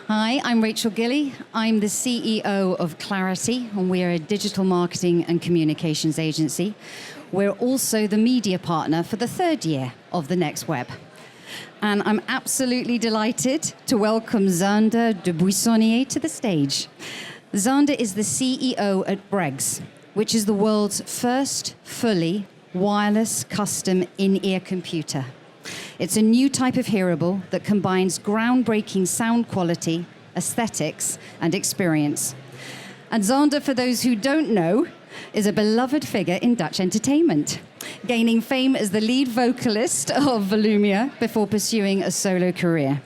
Hi, I'm Rachel Gilley. I'm the CEO of Clarity, and we're a digital marketing and communications agency. We're also the media partner for the third year of the Next Web. And I'm absolutely delighted to welcome Xander de Buisonjé to the stage. Xander is the CEO at Breggz, which is the world's first fully wireless custom in-ear computer. It's a new type of hearable that combines groundbreaking sound quality, aesthetics, and experience. And Xander, for those who don't know, is a beloved figure in Dutch entertainment, gaining fame as the lead vocalist of Volumia before pursuing a solo career.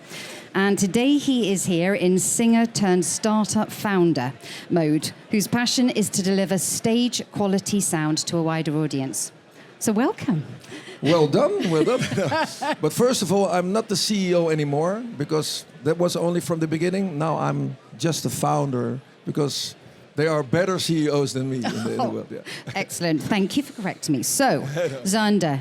And today he is here in singer-turned-startup founder mode, whose passion is to deliver stage-quality sound to a wider audience. So welcome. Well done, well done. But first of all, I'm not the CEO anymore, because that was only from the beginning. Now I'm just the founder, because there are better CEOs than me in the world. Yeah. Excellent. Thank you for correcting me. So, Xander,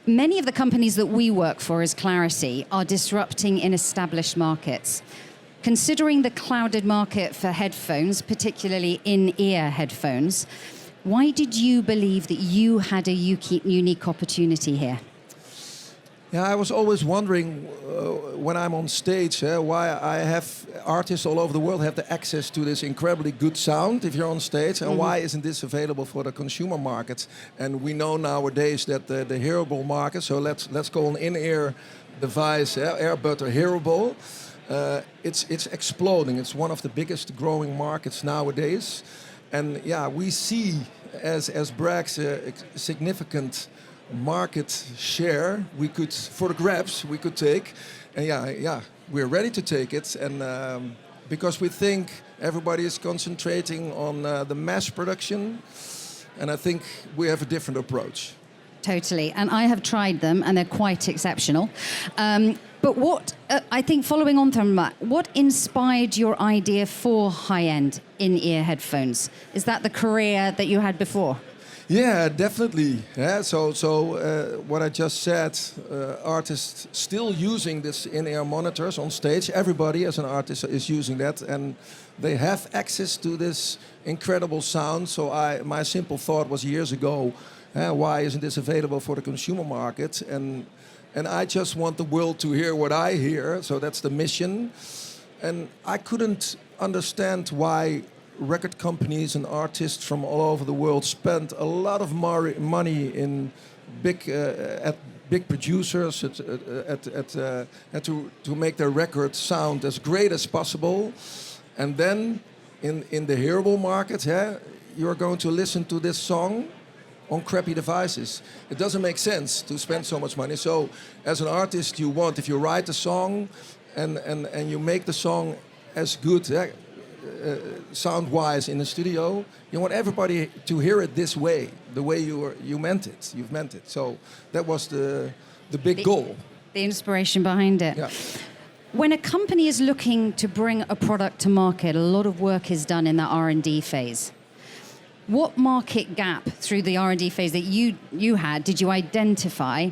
many of the companies that we work for as Clarity are disrupting in established markets. Considering the clouded market for headphones, particularly in-ear headphones, why did you believe that you had a unique opportunity here? Yeah, I was always wondering when I'm on stage why I have artists all over the world have the access to this incredibly good sound if you're on stage, and why isn't this available for the consumer markets? And we know nowadays that the hearable market, so let's call an in-ear device earbud a hearable. It's exploding. It's one of the biggest growing markets nowadays, and yeah, we see as Breggz a significant market share we could for the grabs we could take, and yeah we're ready to take it, and because we think everybody is concentrating on the mass production, and I think we have a different approach. Totally, and I have tried them and they're quite exceptional. But what, I think following on from that, what inspired your idea for high-end in-ear headphones? Is that the career that you had before? Yeah, definitely. Yeah, so what I just said, artists still using this in-ear monitors on stage. Everybody as an artist is using that, and they have access to this incredible sound. So my simple thought was years ago, why isn't this available for the consumer market? And I just want the world to hear what I hear, so that's the mission. And I couldn't understand why record companies and artists from all over the world spend a lot of money in big producers to make their record sound as great as possible, and then in the hearable market, you're going to listen to this song on crappy devices. It doesn't make sense to spend so much money. So as an artist, you want, if you write a song and you make the song as good sound-wise in the studio, you want everybody to hear it this way, the way you've meant it. So that was the big goal. The inspiration behind it. Yeah. When a company is looking to bring a product to market, a lot of work is done in the R&D phase. What market gap through the R&D phase that you had did you identify,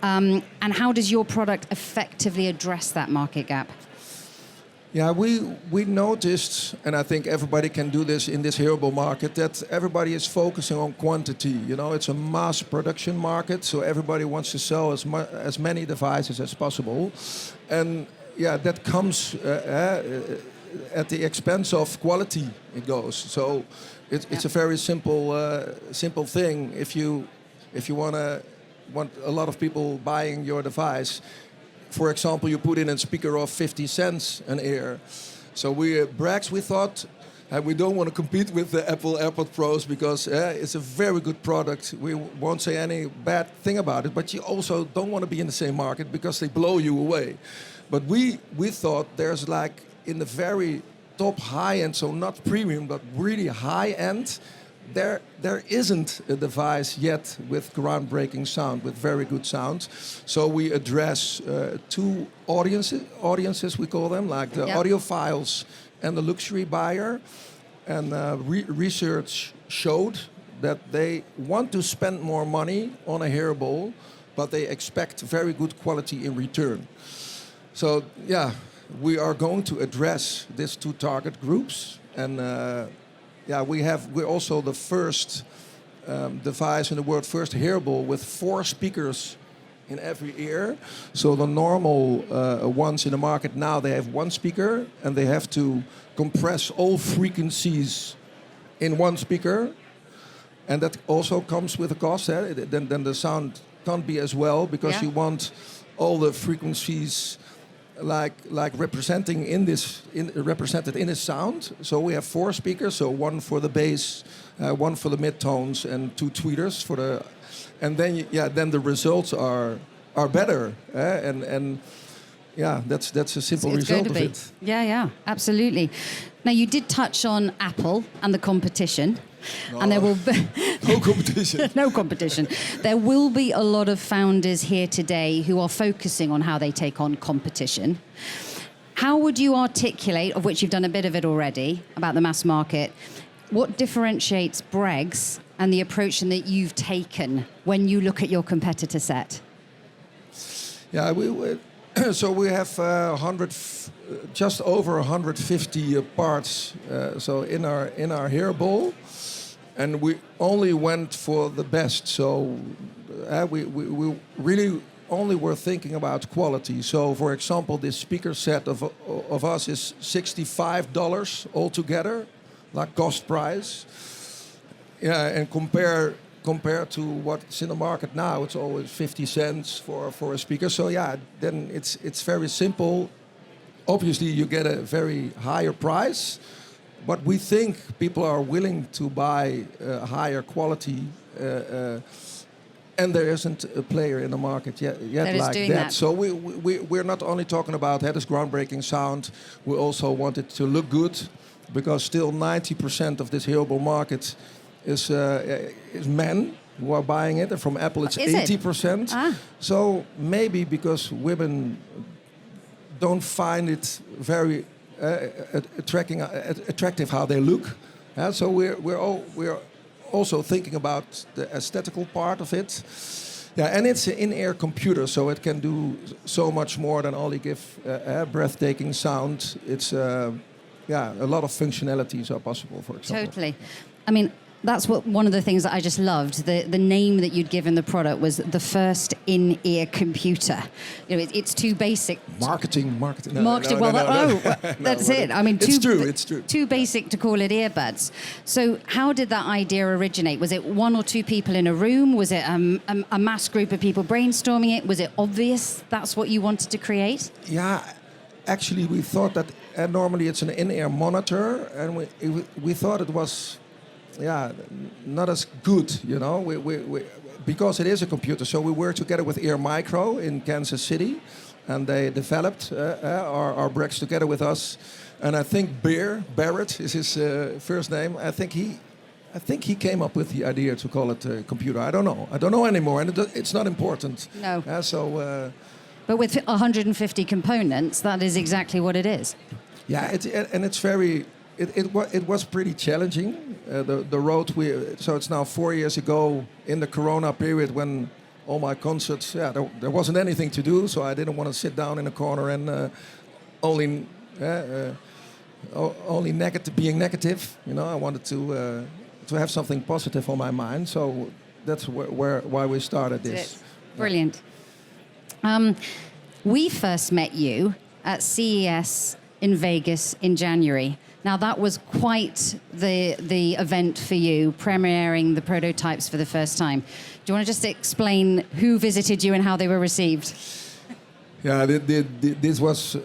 and how does your product effectively address that market gap? Yeah, we noticed, and I think everybody can do this in this hearable market, that everybody is focusing on quantity. You know, it's a mass production market, so everybody wants to sell as many devices as possible, and yeah, that comes at the expense of quality. It goes so. It's a very simple thing. If you want a lot of people buying your device, for example, you put in a speaker of 50 cents an ear. So we Breggz, we thought we don't want to compete with the Apple AirPod Pros, because it's a very good product. We won't say any bad thing about it, but you also don't want to be in the same market because they blow you away. But we thought there's like in the very top high end, so not premium, but really high end, there isn't a device yet with groundbreaking sound, with very good sound. So we address two audiences, we call them, like the audiophiles and the luxury buyer. And research showed that they want to spend more money on a hearable, but they expect very good quality in return. So yeah, we are going to address these two target groups, and we're also the first device in the world, first hearable with 4 speakers in every ear. So the normal ones in the market now, they have 1 speaker, and they have to compress all frequencies in 1 speaker, and that also comes with a cost. Then the sound can't be as well, because you want all the frequencies like represented in this sound. So we have 4 speakers, so 1 for the bass, 1 for the mid-tones, and 2 tweeters for the. And then the results are better, and that's a simple result of it. Yeah, absolutely. Now, you did touch on Apple and the competition. And there will be no competition. No competition. There will be a lot of founders here today who are focusing on how they take on competition. How would you articulate, of which you've done a bit of it already, about the mass market, what differentiates Breggz and the approach that you've taken when you look at your competitor set? Yeah, so we have just over 150 parts. So in our hearable, and we only went for the best. So we really only were thinking about quality. So, for example, this speaker set of us is $65 altogether, like cost price. Yeah, and compared to what's in the market now, it's always 50 cents for a speaker. So then it's very simple. Obviously, you get a very higher price, but we think people are willing to buy higher quality, and there isn't a player in the market yet like that. So we're not only talking about this groundbreaking sound, we also want it to look good, because still 90% of this hearable market is men who are buying it, and from Apple it's 80%. So maybe because women don't find it very attractive how they look. So we're also thinking about the aesthetical part of it. Yeah, and it's an in-ear computer, so it can do so much more than only give breathtaking sound. It's a lot of functionalities are possible, for example. Totally. I mean, that's one of the things that I just loved. The name that you'd given the product was the first in-ear computer. You know, it's too basic. Marketing. That's it. I mean, it's true. Too basic to call it earbuds. So how did that idea originate? Was it 1 or 2 people in a room? Was it a mass group of people brainstorming it? Was it obvious that's what you wanted to create? Yeah, actually we thought that normally it's an in-ear monitor, and we thought it was not as good, you know, because it is a computer. So we worked together with Ear Micro in Kansas City, and they developed our Breggz together with us. And I think Barrett is his first name. I think he came up with the idea to call it a computer. I don't know anymore, and it's not important. No. But with 150 components, that is exactly what it is. Yeah, it's very. It was pretty challenging. The road so it's now 4 years ago in the Corona period, when all my concerts, there wasn't anything to do, so I didn't want to sit down in a corner and only being negative. You know, I wanted to have something positive on my mind. So that's why we started this. Brilliant. We first met you at CES in Vegas in January. Now, that was quite the event for you, premiering the prototypes for the first time. Do you want to just explain who visited you and how they were received? Yeah, this was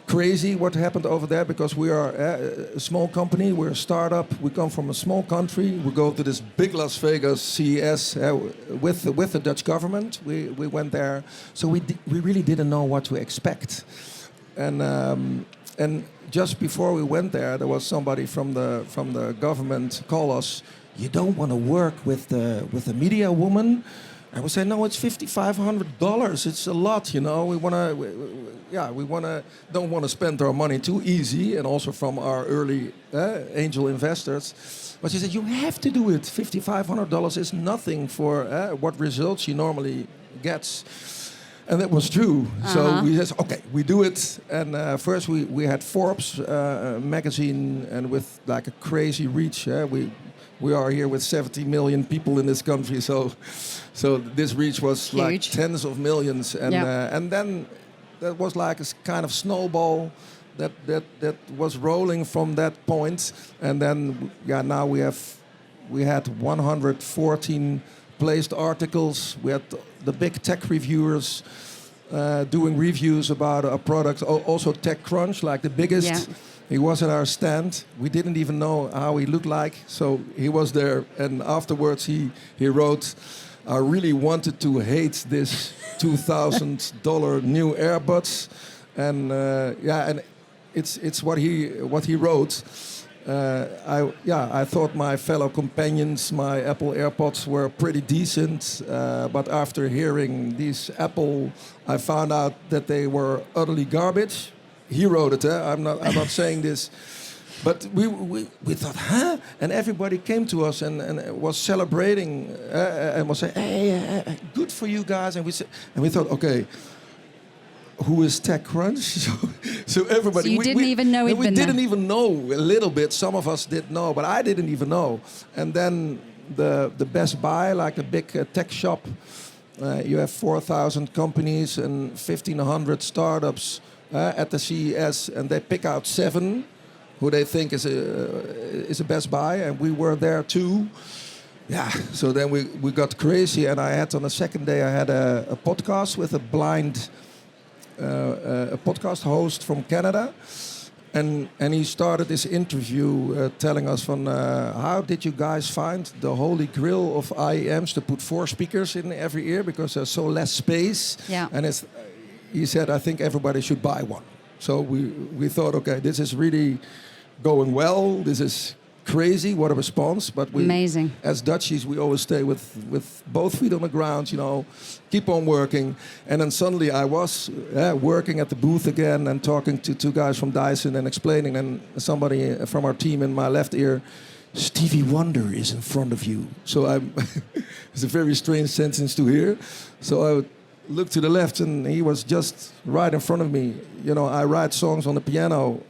crazy what happened over there, because we are a small company, we're a startup, we come from a small country, we go to this big Las Vegas CES with the Dutch government. We went there, so we really didn't know what to expect. And just before we went there was somebody from the government call us. You don't want to work with the media woman? And we said, no, it's $5,500. It's a lot, you know. Don't want to spend our money too easy, and also from our early angel investors. But she said, you have to do it. $5,500 is nothing for what results she normally gets. And that was true. So we said, okay, we do it. And first we had Forbes magazine, and with like a crazy reach. We are here with 70 million people in this country, so this reach was huge. Like tens of millions. And then that was like a kind of snowball that was rolling from that point. And then now we had 114 placed articles. We had the big tech reviewers doing reviews about a product. Also TechCrunch, like the biggest. Yeah. He was at our stand. We didn't even know how he looked like, so he was there. And afterwards, he wrote, "I really wanted to hate this $2,000 new AirBuds," and and it's what he wrote. I thought my fellow companions, my Apple AirPods, were pretty decent, but after hearing these Apple, I found out that they were utterly garbage. He wrote it. I'm not saying this, but we thought, huh? And everybody came to us and was celebrating and was saying, "Hey, good for you guys." And we thought, okay, who is TechCrunch? So everybody. So you didn't even know we didn't even know a little bit. Some of us did know, but I didn't even know. And then the Best Buy, like the big tech shop, you have 4,000 companies and 1,500 startups at the CES, and they pick out 7 who they think is a Best Buy, and we were there too. Yeah, so then we got crazy, and I had on the second day I had a podcast with a blind a podcast host from Canada, and he started this interview telling us from how did you guys find the holy grail of IEMs to put 4 speakers in every ear because there's so less space. Yeah. And he said, I think everybody should buy one. So we thought, okay, this is really going well. This is crazy. What a response. But Amazing. As Dutchies, we always stay with both feet on the ground, keep on working. And then suddenly I was working at the booth again and talking to 2 guys from Dyson and explaining, and somebody from our team in my left ear, Stevie Wonder is in front of you. So it's a very strange sentence to hear. So I looked to the left, and he was just right in front of me. I write songs on the piano,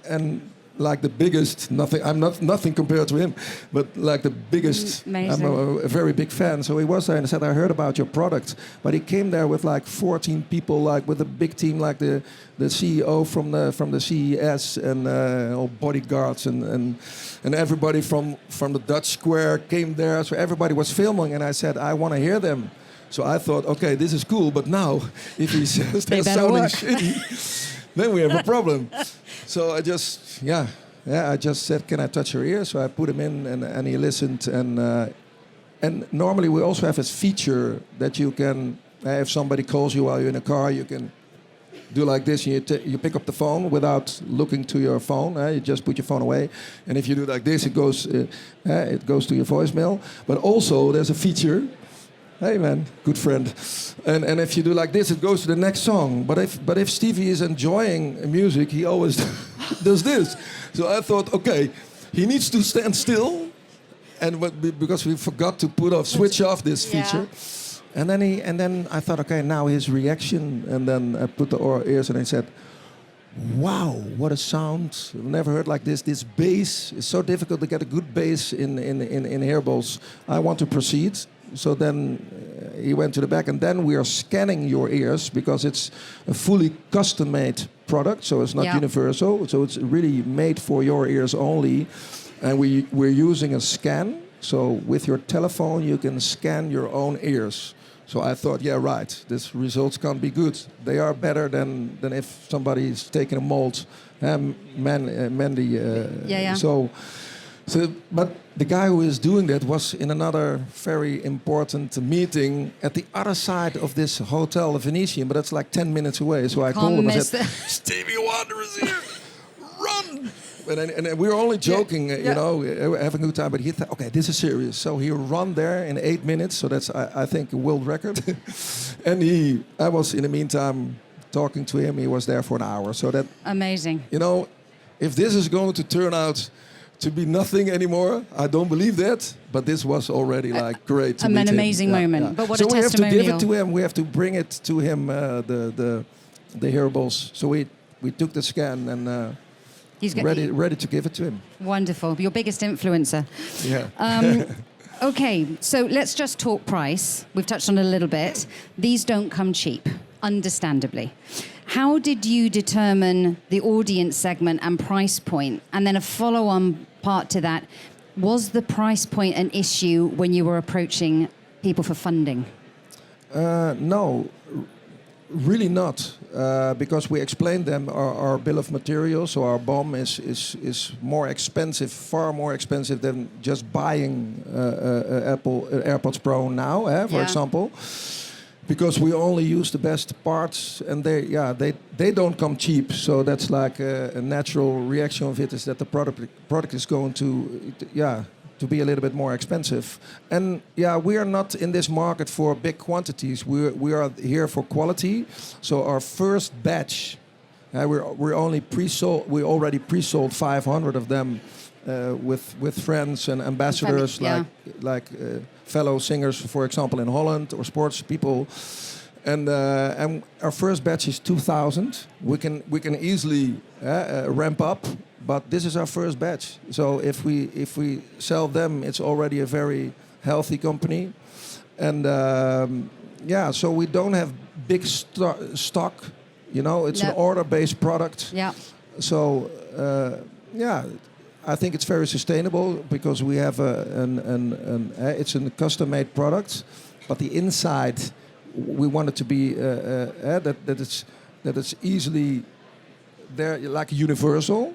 and like the biggest, I'm nothing compared to him, but like the biggest. Amazing. I'm a very big fan. So he was there and said, I heard about your product. But he came there with like 14 people, like with a big team, like the CEO from the CES and all bodyguards and everybody from the Dutch Square came there. So everybody was filming, and I said, I want to hear them. So I thought, okay, this is cool, but now if he says they're sounding shitty, then we have a problem. So I just said, can I touch your ear? So I put him in, and he listened. And normally we also have this feature that you can, if somebody calls you while you're in a car, you can do like this, and you pick up the phone without looking to your phone. You just put your phone away, and if you do like this, it goes to your voicemail. But also there's a feature. Hey man, good friend. And if you do like this, it goes to the next song. But if Stevie is enjoying music, he always does this. So I thought, okay, he needs to stand still, because we forgot to switch off this feature. And then I thought, okay, now his reaction. And then I put the ears, and I said, wow, what a sound! I've never heard like this. This bass is so difficult to get a good bass in hairballs. I want to proceed. So then he went to the back, and then we are scanning your ears because it's a fully custom-made product, so it's not universal. So it's really made for your ears only, and we're using a scan. So with your telephone, you can scan your own ears. So I thought, yeah, right, these results can't be good. They are better than if somebody's taking a mold, Mandy. So, but the guy who is doing that was in another very important meeting at the other side of this hotel, the Venetian, but it's like 10 minutes away. So I called him and said, Stevie Wonder is here, run! And we were only joking, having a good time. But he thought, okay, this is serious. So he ran there in 8 minutes. So that's, I think, a world record. And I was, in the meantime, talking to him. He was there for an hour. So that... Amazing. If this is going to turn out to be nothing anymore. I don't believe that, but this was already like great to meet an him. amazing moment. But what so a we have to give testimonial. it to him. We have to bring it to him. The hearables. So we took the scan and He's ready to give it to him. Wonderful. Your biggest influencer. Yeah. Okay, so let's just talk price. We've touched on it a little bit. These don't come cheap, understandably. How did you determine the audience segment and price point? And then a follow-on part to that, was the price point an issue when you were approaching people for funding? No, really not. Because we explained them our bill of materials, so our BOM is more expensive, far more expensive than just buying Apple AirPods Pro now, for example. Because we only use the best parts, and they don't come cheap. So that's like a natural reaction of it, is that the product is going to be a little bit more expensive. And we are not in this market for big quantities. We are here for quality. So our first batch, we're only pre-sold. We already pre-sold 500 of them with friends and ambassadors, like fellow singers, for example, in Holland, or sports people. And our first batch is 2,000. We can easily ramp up. But this is our first batch. So if we sell them, it's already a very healthy company. And so we don't have big stock. You know, it's an order-based product. Yeah. So I think it's very sustainable because we have it's a custom-made product, but the inside we want it to be that it's easily. They're like universal,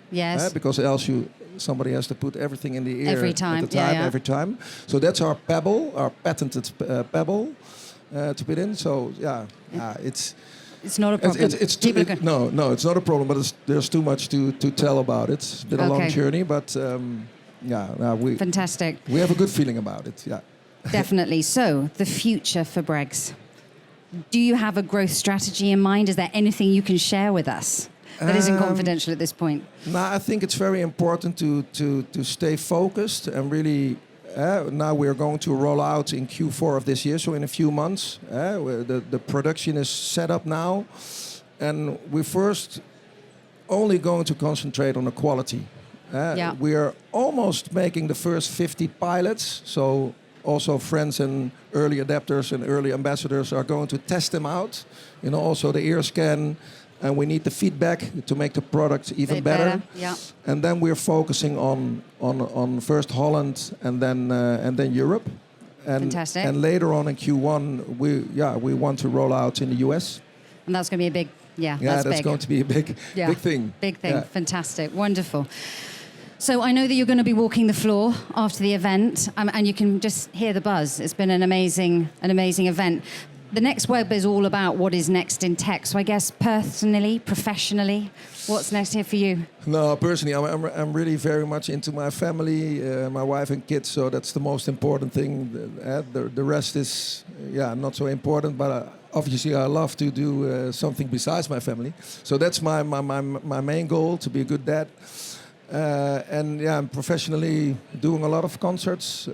because else somebody has to put everything in the ear every time. Every time. So that's our pebble, our patented pebble to put in. So it's not a problem. No, it's not a problem. But there's too much to tell about it. It's been a long journey, but we fantastic. We have a good feeling about it. Yeah, definitely. So the future for Breggz. Do you have a growth strategy in mind? Is there anything you can share with us that isn't confidential at this point? No, I think it's very important to stay focused and really. Now we're going to roll out in Q4 of this year, so in a few months. The production is set up now, and we're first only going to concentrate on the quality. We are almost making the first 50 pilots, so also friends and early adapters and early ambassadors are going to test them out. You know, also the ear scan. And we need the feedback to make the product even better. Yeah. And then we're focusing on first Holland and then Europe. And, fantastic. And later on in Q1, we want to roll out in the US. And that's going to be a big, that's big. going to be a big thing. Big thing. Yeah. Fantastic. Wonderful. So I know that you're going to be walking the floor after the event, and you can just hear the buzz. It's been an amazing event. The next web is all about what is next in tech. So I guess personally, professionally, what's next here for you? No, personally, I'm really very much into my family, my wife and kids. So that's the most important thing. The rest is, not so important. But obviously, I love to do something besides my family. So that's my main goal, to be a good dad. I'm professionally doing a lot of concerts.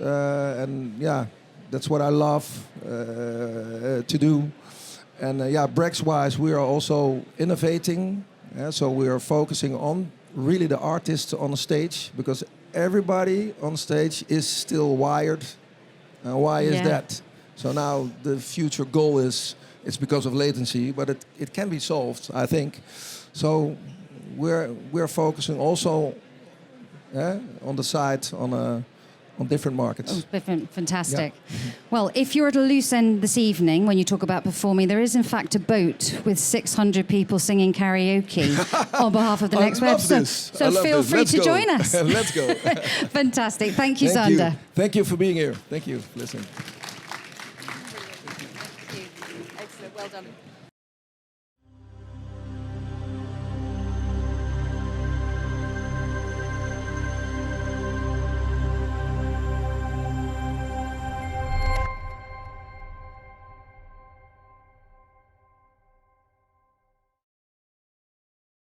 That's what I love to do. And Breggz-wise, we are also innovating. So we are focusing on really the artists on the stage, because everybody on stage is still wired. Why is that? So now the future goal is, it's because of latency, but it can be solved, I think. So we're focusing also on the side on different markets. Oh, different, fantastic. Yeah. Well, if you're at a loose end this evening, when you talk about performing, there is in fact a boat with 600 people singing karaoke on behalf of the next web. So feel free to join us. Let's go. Fantastic. Thank you, Xander. Thank you for being here. Thank you for listening. Thank you. Excellent. Well done.